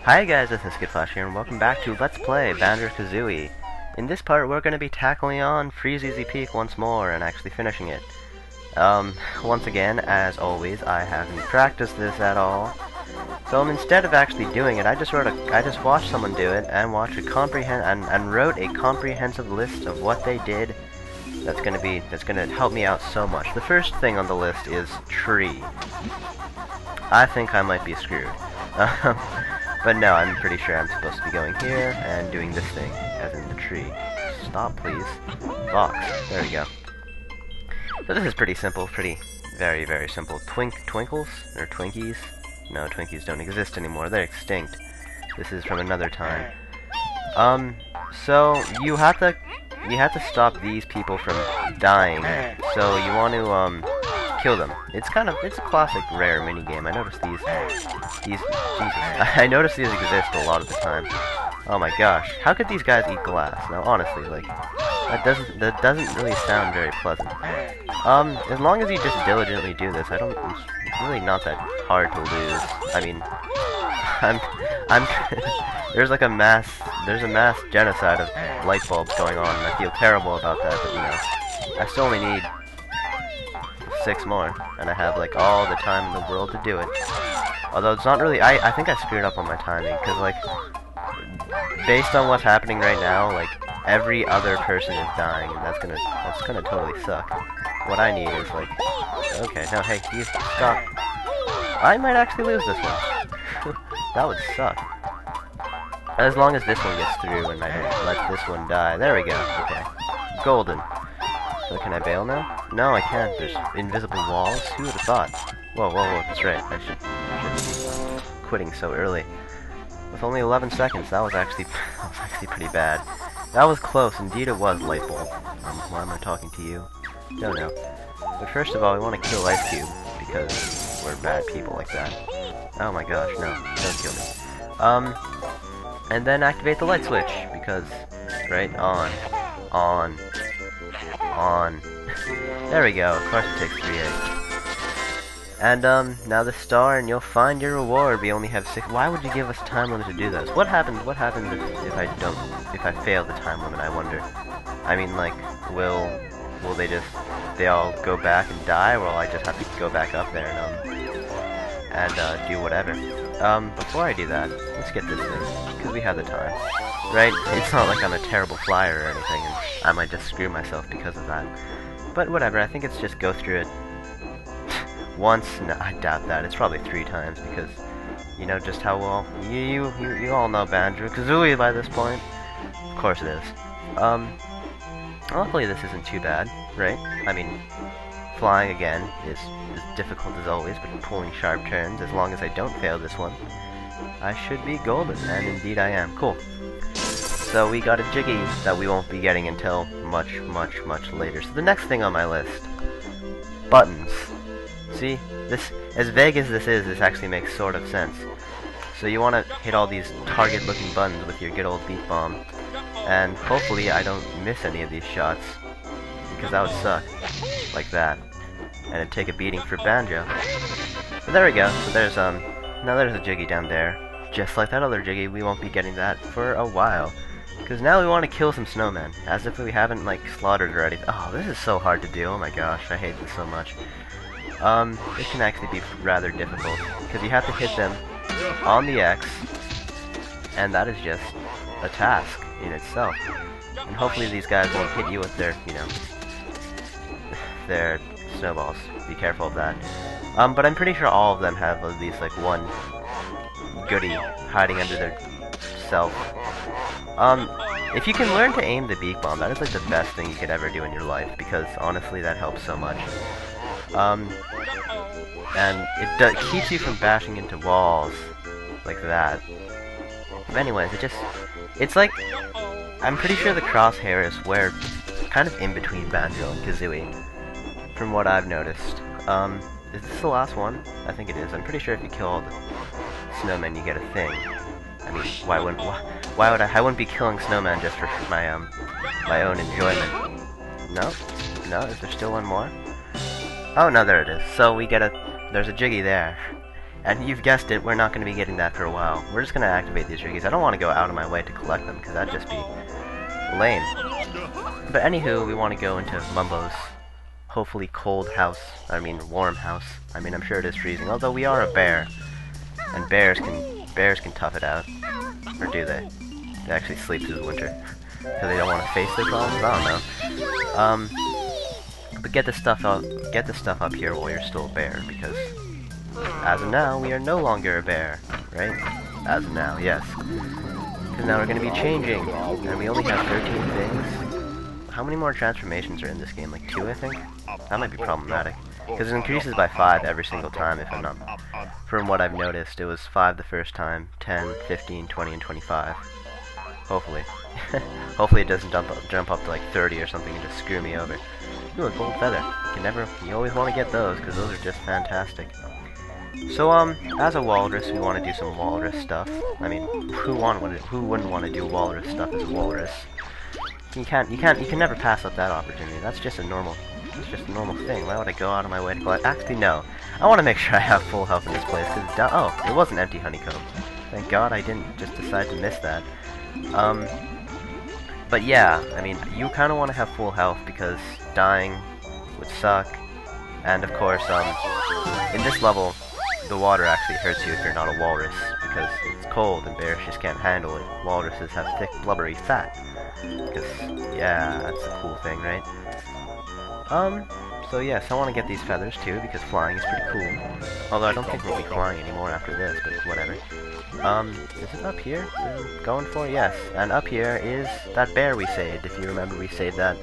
Hi guys, this is skittflash here, and welcome back to Let's Play Banjo Kazooie. In this part, we're going to be tackling on Freezeezy Peak once more, and actually finishing it. Once again, as always, I haven't practiced this at all. So instead of actually doing it, I just watched someone do it, and wrote a comprehensive list of what they did. That's gonna help me out so much. The first thing on the list is tree. I think I might be screwed. But no, I'm pretty sure I'm supposed to be going here and doing this thing, as in the tree. Stop, please. Box. There we go. So this is pretty simple, very, very simple. Twinkles? Or Twinkies? No, Twinkies don't exist anymore. They're extinct. This is from another time. So you have to stop these people from dying. So you want to, kill them. It's a classic rare minigame. I noticed Jesus. I noticed these exist a lot of the time. Oh my gosh. How could these guys eat glass? Now honestly, like, that doesn't really sound very pleasant. As long as you just diligently do this, it's really not that hard to lose. I mean, there's a mass genocide of light bulbs going on, and I feel terrible about that, but you know, I still only need 6 more, and I have like all the time in the world to do it. Although it's not really, I think I screwed up on my timing, because like, based on what's happening right now, like, every other person is dying, and that's gonna totally suck. What I need is like, okay, no, hey, you stop. I might actually lose this one. That would suck. As long as this one gets through and I don't let this one die. There we go, okay. Golden. So can I bail now? No, I can't. There's invisible walls. Who would have thought? Whoa, that's right. I should be quitting so early. With only 11 seconds, that was actually pretty bad. That was close. Indeed, it was light bulb. Why am I talking to you? Don't know. But first of all, we want to kill Ice Cube because we're bad people like that. Oh my gosh, no! Don't kill me. And then activate the light switch because, right? On. There we go. Of course it takes 3-8. And now the star, and you'll find your reward. We only have 6. Why would you give us a time limit to do this? What happens if I fail the time limit? I wonder. I mean, like, will they all go back and die, or will I just have to go back up there and do whatever? Before I do that, let's get this thing, because we have the time. Right? It's not like I'm a terrible flyer or anything, and I might just screw myself because of that. But whatever, I think it's just go through it once. No, I doubt that. It's probably 3 times, because you know just how well you all know Banjo Kazooie by this point. Of course it is. Luckily this isn't too bad, right? I mean, flying again is difficult as always, but pulling sharp turns, as long as I don't fail this one, I should be golden, and indeed I am. Cool. So we got a Jiggy that we won't be getting until much later. So the next thing on my list, buttons. See, this, as vague as this actually makes sort of sense. So you want to hit all these target-looking buttons with your good old beat bomb, and hopefully I don't miss any of these shots, because that would suck, like that, and it'd take a beating for Banjo. But there we go. So there's now there's a Jiggy down there, just like that other Jiggy. We won't be getting that for a while. Because now we want to kill some snowmen, as if we haven't, like, slaughtered already. Oh, this is so hard to do. Oh my gosh, I hate this so much. It can actually be rather difficult, because you have to hit them on the X, and that is just a task in itself. And hopefully these guys won't hit you with their, you know, their snowballs. Be careful of that. But I'm pretty sure all of them have at least, like, one goodie hiding under their self. If you can learn to aim the beak bomb, that is like the best thing you could ever do in your life, because honestly that helps so much. And it keeps you from bashing into walls like that. But anyways, it's like, I'm pretty sure the crosshair is where, kind of in between Banjo and Kazooie, from what I've noticed. Is this the last one? I think it is. I'm pretty sure if you kill all the snowmen, you get a thing. I mean, why would I wouldn't be killing snowmen just for my own enjoyment. No, is there still one more? Oh no, there it is. So we get there's a Jiggy there, And you've guessed it, we're not going to be getting that for a while. We're just going to activate these jiggies. I don't want to go out of my way to collect them, because that'd just be lame. But anywho, we want to go into Mumbo's hopefully cold house. I mean, warm house. I mean, I'm sure it is freezing, although we are a bear. And bears can tough it out. Or do they? They actually sleep through the winter. Because they don't want to face their problems? I don't know. But get the stuff up here while you're still a bear, because as of now, we are no longer a bear, right? As of now, yes. Because now we're going to be changing, and we only have 13 things. How many more transformations are in this game? Like 2, I think? That might be problematic. Because it increases by 5 every single time, if I'm not... From what I've noticed, it was 5 the first time, 10, 15, 20, and 25. Hopefully. Hopefully it doesn't jump up to like 30 or something and just screw me over. Ooh, a gold feather. You always want to get those, because those are just fantastic. So, as a walrus, we want to do some walrus stuff. I mean, who wouldn't want to do walrus stuff as a walrus? You can never pass up that opportunity. That's just a normal thing. Why would I go out of my way to collect? Actually, no. I want to make sure I have full health in this place, because oh, it was an empty honeycomb. Thank God I didn't just decide to miss that. But yeah, I mean, you kind of want to have full health, because dying would suck. And of course, in this level, the water actually hurts you if you're not a walrus, because it's cold and bears just can't handle it. Walruses have thick, blubbery fat. Because, yeah, that's a cool thing, right? So yes, I want to get these feathers too, because flying is pretty cool. Although I don't think we'll be flying anymore after this, but whatever. Is it up here we're going for? Yes, and up here is that bear we saved. If you remember, we saved that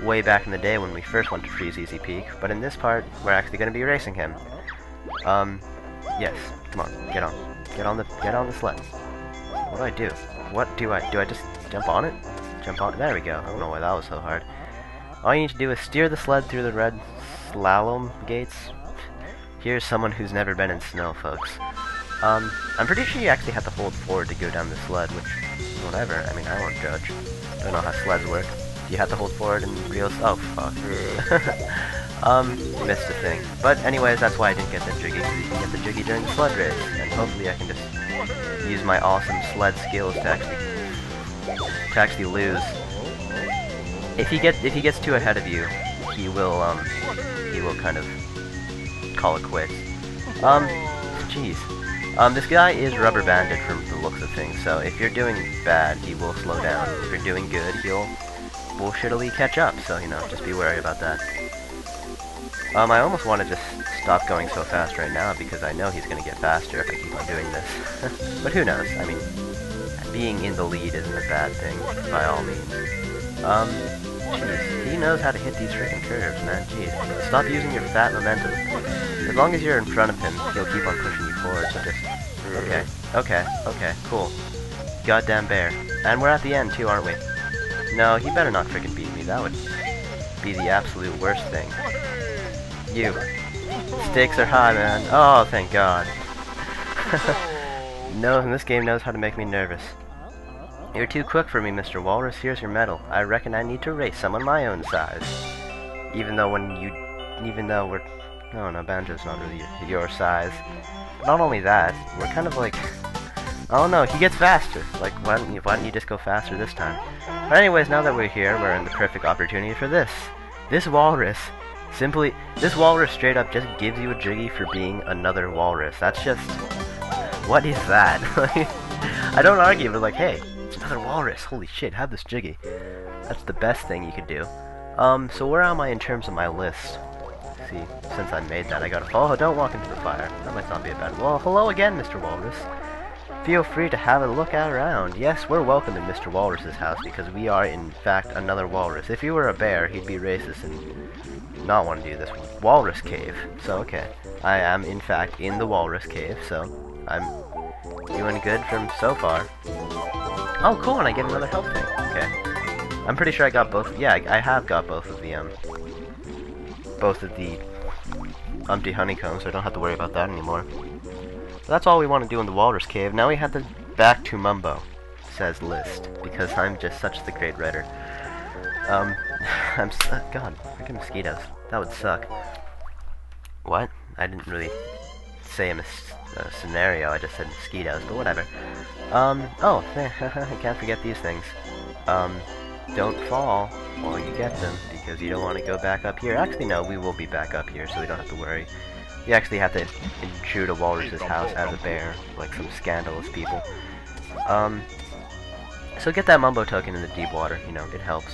way back in the day when we first went to Freezeezy Peak, but in this part, we're actually going to be racing him. Yes, come on, get on the sled. What do? Do I just jump on it? Jump on, there we go. I don't know why that was so hard. All you need to do is steer the sled through the red slalom gates. Here's someone who's never been in snow, folks. I'm pretty sure you actually have to hold forward to go down the sled, which, whatever, I mean, I won't judge. Don't know how sleds work. Do you have to hold forward in real... Oh, fuck. Missed a thing. But anyways, that's why I didn't get the jiggy, because you can get the jiggy during the sled race. And hopefully I can just use my awesome sled skills to actually lose. If he gets too ahead of you, he will kind of call it quits. Jeez. This guy is rubber banded from the looks of things, so if you're doing bad, he will slow down. If you're doing good, he'll bullshittily catch up, so, you know, just be wary about that. I almost want to just stop going so fast right now, because I know he's going to get faster if I keep on doing this. But who knows? I mean, being in the lead isn't a bad thing, by all means. Jeez, he knows how to hit these freaking curves, man, jeez. Stop using your fat momentum. As long as you're in front of him, he'll keep on pushing you forward, so just... Okay, cool. Goddamn bear. And we're at the end, too, aren't we? No, he better not freaking beat me, that would be the absolute worst thing. You. Stakes are high, man. Oh, thank God. No, and this game knows how to make me nervous. You're too quick for me, Mr. Walrus. Here's your medal. I reckon I need to race someone my own size. Even though we're... Oh no, Banjo's not really your size. Not only that, we're kind of like... Oh no, he gets faster. Like, why don't you just go faster this time? But anyways, now that we're here, we're in the perfect opportunity for this. This walrus straight up just gives you a jiggy for being another walrus. That's just... What is that? I don't argue, but like, hey, it's another walrus. Holy shit, have this jiggy. That's the best thing you could do. So where am I in terms of my list? See, since I made that, I gotta... Oh, don't walk into the fire. That might not be a bad... Well, hello again, Mr. Walrus. Feel free to have a look around. Yes, we're welcome in Mr. Walrus's house, because we are, in fact, another walrus. If he were a bear, he'd be racist and not want to do this walrus cave. So, okay. I am, in fact, in the walrus cave, so I'm doing good from so far. Oh, cool, and I get another health thing. Okay. I'm pretty sure I got both... Yeah, I have got both of the empty honeycombs, so I don't have to worry about that anymore. That's all we want to do in the Walrus Cave. Now we have to back to Mumbo, says List, because I'm just such the great writer. God, freaking mosquitoes. That would suck. What? I didn't really say a scenario, I just said mosquitoes, but whatever. Oh, I can't forget these things. Don't fall while you get them, because you don't want to go back up here. Actually, no, we will be back up here, so we don't have to worry. You actually have to intrude a walrus's house as a bear, like some scandalous people. So get that Mumbo token in the deep water, you know, it helps.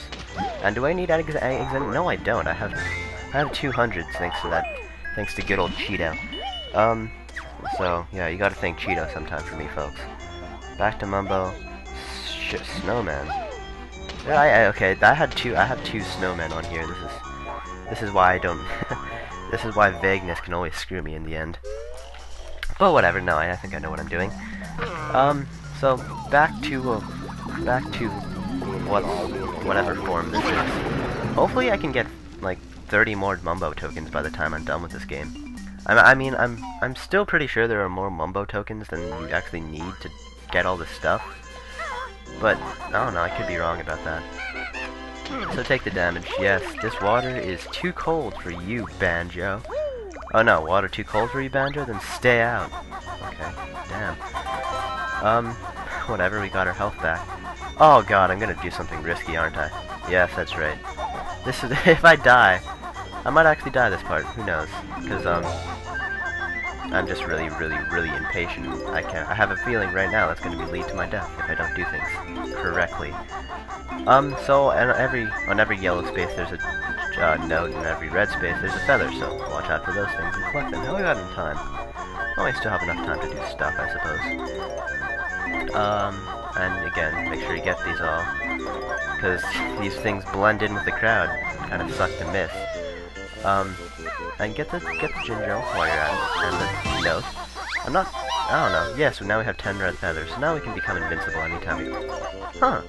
And do I need eggs? No, I don't. I have 200 thanks to good old Cheeto. So yeah, you gotta thank Cheeto sometime for me, folks. Back to Mumbo. Snowman. Yeah, okay, I have two snowmen on here. This is why I don't. This is why vagueness can always screw me in the end. But whatever. No, I think I know what I'm doing. So back to whatever form this is. Hopefully, I can get like 30 more Mumbo tokens by the time I'm done with this game. I'm still pretty sure there are more Mumbo tokens than you actually need to get all this stuff. But, I don't know, I could be wrong about that. So take the damage. Yes, this water is too cold for you, Banjo. Oh no, water too cold for you, Banjo? Then stay out. Okay, damn. Whatever, we got our health back. Oh god, I'm gonna do something risky, aren't I? Yes, that's right. This is, if I die, I might actually die this part, who knows? Because, I'm just really impatient. I have a feeling right now that's going to lead to my death if I don't do things correctly. So on every yellow space there's a note, and every red space there's a feather. So watch out for those things and collect them. How we got in time? Well, we still have enough time to do stuff, I suppose. And again, make sure you get these all, because these things blend in with the crowd. Kind of suck to miss. And get the ginger while you're at it, and the note. I don't know. Yeah, so now we have 10 red feathers, so now we can become invincible anytime we... Huh.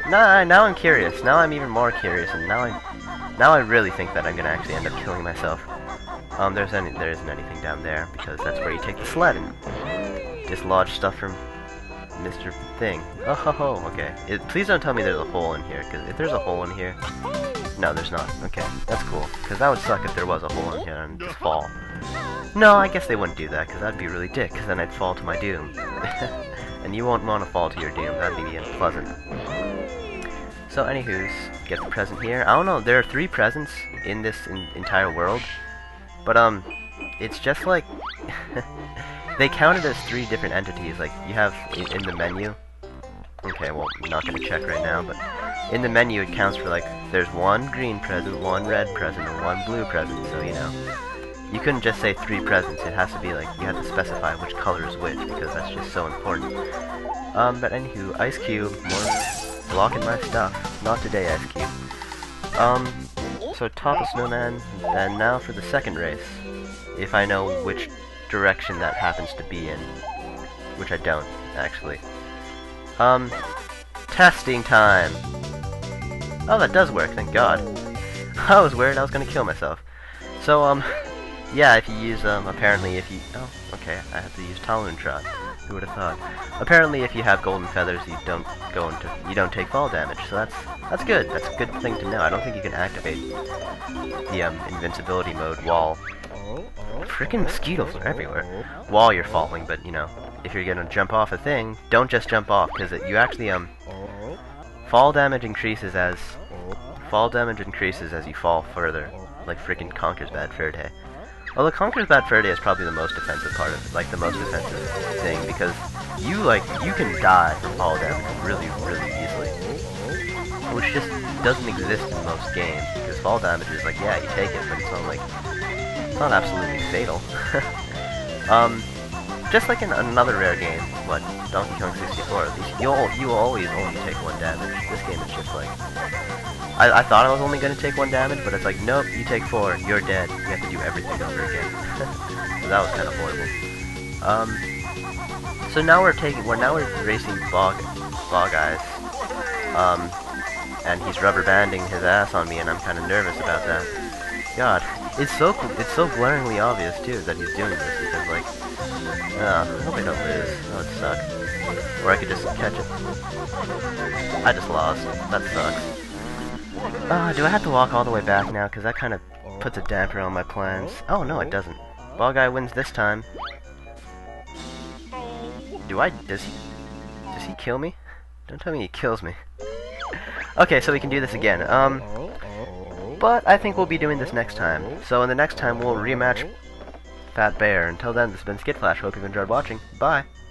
Now I'm curious. Now I'm even more curious, and now I really think that I'm gonna actually end up killing myself. There isn't anything down there, because that's where you take the sled and dislodge stuff from Mr. Thing. Oh ho ho, okay. Please don't tell me there's a hole in here, because if there's a hole in here... No, there's not. Okay, that's cool. Because that would suck if there was a hole in here and just fall. No, I guess they wouldn't do that, because that'd be really dick, because then I'd fall to my doom. And you won't want to fall to your doom, that'd be unpleasant. So, anywho's, get the present here. I don't know, there are 3 presents in this entire world. But, it's just like... they count it as 3 different entities, like, you have in the menu... Okay, well, I'm not going to check right now, but... In the menu, it counts for, like, there's 1 green present, 1 red present, and 1 blue present, so, you know. You couldn't just say 3 presents, it has to be, like, you have to specify which color is which, because that's just so important. But anywho, Ice Cube, more blocking my stuff. Not today, Ice Cube. So top of Snowman, and now for the second race. If I know which direction that happens to be in. Which I don't, actually. Testing time! Oh, that does work, thank God. I was worried I was gonna kill myself. So, yeah, if you use, apparently if you... Oh, okay, I have to use Talon Trot. Who would have thought? Apparently if you have golden feathers, you don't take fall damage, so that's good. That's a good thing to know. I don't think you can activate the, invincibility mode while... Frickin' mosquitoes are everywhere. While you're falling, but, you know, if you're gonna jump off a thing, don't just jump off, because you actually, fall damage increases as you fall further, like frickin' Conker's Bad Fur Day. Although Conker's Bad Fur Day is probably the most offensive part of it, like the most offensive thing, because you can die from fall damage really easily, which just doesn't exist in most games, because fall damage is like, yeah, you take it, but it's not absolutely fatal. Just like in another rare game, what, Donkey Kong 64, at least, you always only take 1 damage. This game is just like... I thought I was only going to take 1 damage, but it's like, nope, you take 4, you're dead, you have to do everything over again. So that was kind of horrible. So now we're racing Bog Eyes. And he's rubber banding his ass on me, and I'm kind of nervous about that. God, it's so glaringly obvious, too, that he's doing this, because, like... I hope I don't lose. That would suck. Or I could just catch it. I just lost. That sucks. Do I have to walk all the way back now? Because that kind of puts a damper on my plans. Oh, no, it doesn't. Ball guy wins this time. Does he kill me? Don't tell me he kills me. Okay, so we can do this again. But I think we'll be doing this next time. So in the next time we'll rematch Fat Bear. Until then, this has been skittflash. Hope you've enjoyed watching. Bye.